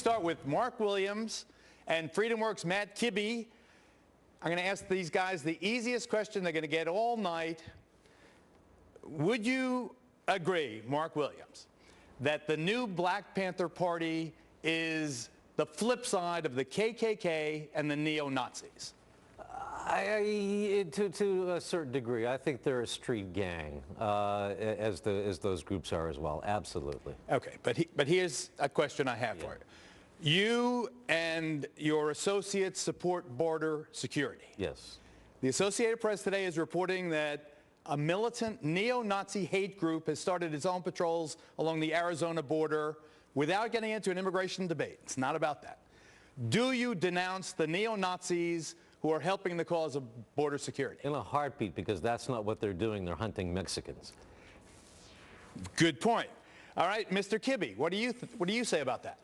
Start with Mark Williams and FreedomWorks' Matt Kibbe. I'm going to ask these guys the easiest question they're going to get all night. Would you agree, Mark Williams, that the new Black Panther Party is the flip side of the KKK and the neo-Nazis? To a certain degree, I think they're a street gang, as those groups are as well. Absolutely. Okay, but here's a question I have for you. You and your associates support border security. Yes. The Associated Press today is reporting that a militant neo-Nazi hate group has started its own patrols along the Arizona border without getting into an immigration debate. It's not about that. Do you denounce the neo-Nazis who are helping the cause of border security? In a heartbeat, because that's not what they're doing. They're hunting Mexicans. Good point. All right, Mr. Kibbe, what do you say about that?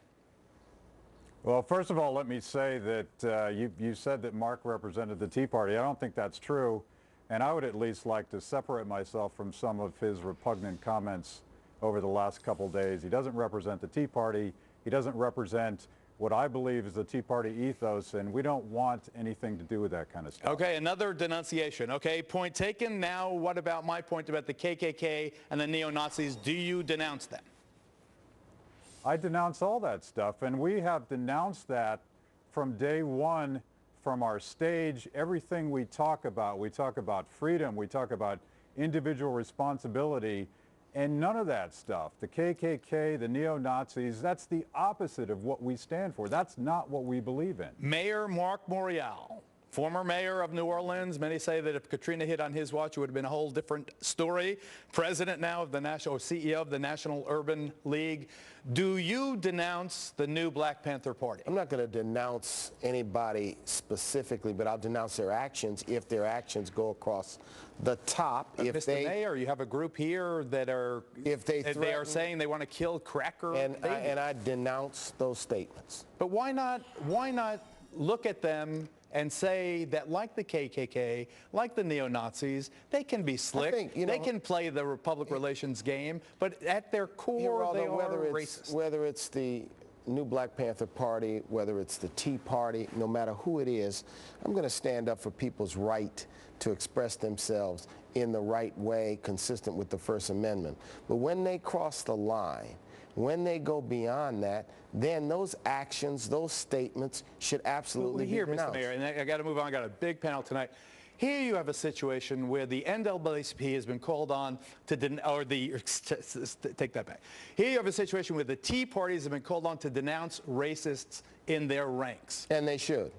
Well, first of all, let me say that you said that Mark represented the Tea Party. I don't think that's true, and I would at least like to separate myself from some of his repugnant comments over the last couple days. He doesn't represent the Tea Party. He doesn't represent what I believe is the Tea Party ethos, and we don't want anything to do with that kind of stuff. Okay, another denunciation. Okay, point taken. Now, what about my point about the KKK and the neo-Nazis? Do you denounce them? I denounce all that stuff, and we have denounced that from day one, from our stage. Everything we talk about freedom, we talk about individual responsibility, and none of that stuff. The KKK, the neo-Nazis, that's the opposite of what we stand for. That's not what we believe in. Mayor Marc Morial, former mayor of New Orleans. Many say that if Katrina hit on his watch, it would have been a whole different story. President now of the national, CEO of the National Urban League. Do you denounce the new Black Panther Party? I'm not going to denounce anybody specifically, but I'll denounce their actions if their actions go across the top. Mr. Mayor, you have a group here that are, if they are saying they want to kill cracker and I denounce those statements. But why not look at them and say that, like the KKK, like the neo-Nazis, they can be slick, they can play the public relations game, but at their core, they are racist. Whether it's the new Black Panther Party, whether it's the Tea Party, no matter who it is, I'm going to stand up for people's right to express themselves in the right way, consistent with the First Amendment. But when they cross the line, when they go beyond that, then those actions, those statements should absolutely be denounced. Mr. Mayor, and I got to move on. I got a big panel tonight. Here you have a situation where the NAACP has been called on to take that back. Here you have a situation where the Tea Parties have been called on to denounce racists in their ranks. And they should.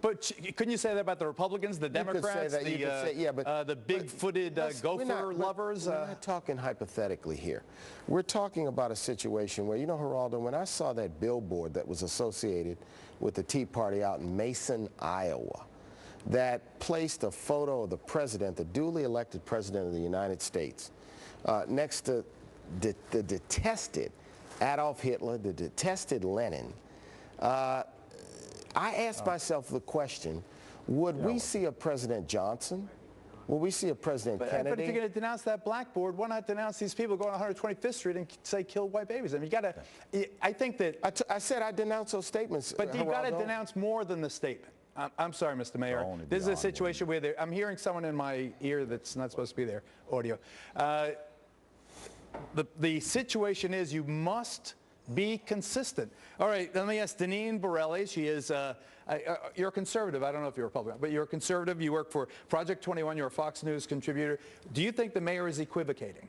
But couldn't you say that about the Republicans, the Democrats, the big-footed gopher lovers? We're not talking hypothetically here. We're talking about a situation where, you know, Geraldo, when I saw that billboard that was associated with the Tea Party out in Mason, Iowa, that placed a photo of the president, the duly elected president of the United States, next to the detested Adolf Hitler, the detested Lenin, I asked myself the question, would we see a President Johnson? Will we see a President Kennedy? But if you're going to denounce that blackboard, why not denounce these people going on 125th Street and say kill white babies? I mean, you got to, I think that... I said I denounce those statements, but you've got to denounce more than the statement. I'm sorry, Mr. Mayor. This is a situation where I'm hearing someone in my ear that's not supposed to be there, audio. The situation is you must be consistent. All right, let me ask Deneen Borelli. She is, you're a conservative. I don't know if you're a Republican, but you're a conservative. You work for Project 21. You're a Fox News contributor. Do you think the mayor is equivocating?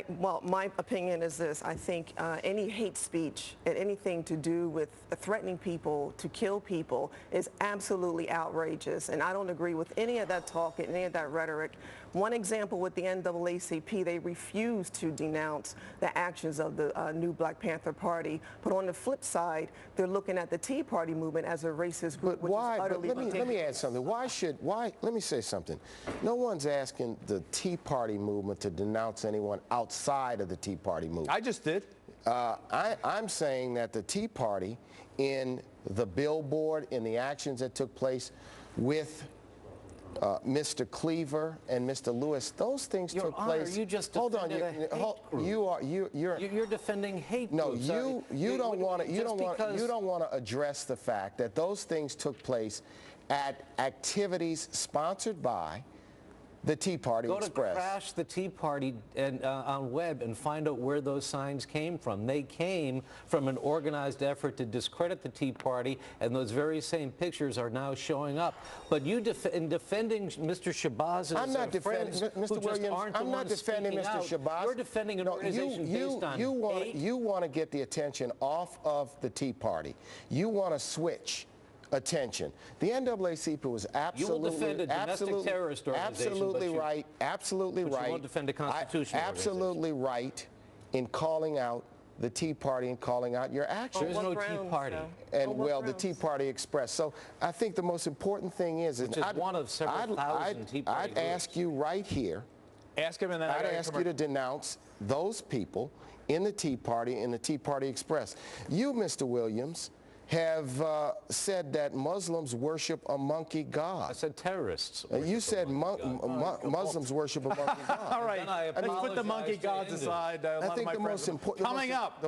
Well, my opinion is this. I think any hate speech and anything to do with threatening people to kill people is absolutely outrageous, and I don't agree with any of that talk and any of that rhetoric. One example with the NAACP, they refused to denounce the actions of the new Black Panther Party, but on the flip side, they're looking at the Tea Party movement as a racist group, but why? Let me add something. Let me say something. No one's asking the Tea Party movement to denounce anyone outside of the Tea Party movement. I just did. I'm saying that the Tea Party, in the billboard, in the actions that took place with Mr. Cleaver and Mr. Lewis, those things Your took Honor, place. you just hold on, defended a hate group. you're defending hate no, groups. you don't want to address the fact that those things took place at activities sponsored by the Tea Party Go Express. to crash the Tea Party and, on web and find out where those signs came from. They came from an organized effort to discredit the Tea Party, and those very same pictures are now showing up. But you, in defending Mr. Shabazz, I'm not defending Mr. Williams. I'm not defending Mr. Shabazz. You're defending an organization based on hate. You want to get the attention off of the Tea Party. You want to switch attention. The NAACP was absolutely, you will defend a domestic terrorist organization, absolutely right, absolutely right. You won't defend a constitutional absolutely right in calling out the Tea Party and calling out your actions. There is no Tea Party. And well, the Tea Party Express. So I think the most important thing is, one of several thousand Tea Party I'd groups. ask you right here. Ask him, and then I'd ask you to denounce those people in the Tea Party and the Tea Party Express. You, Mr. Williams, have said that Muslims worship a monkey god. I said terrorists. You said Muslims worship a monkey god. All right, let's put the monkey gods aside. I think the most important. Coming up.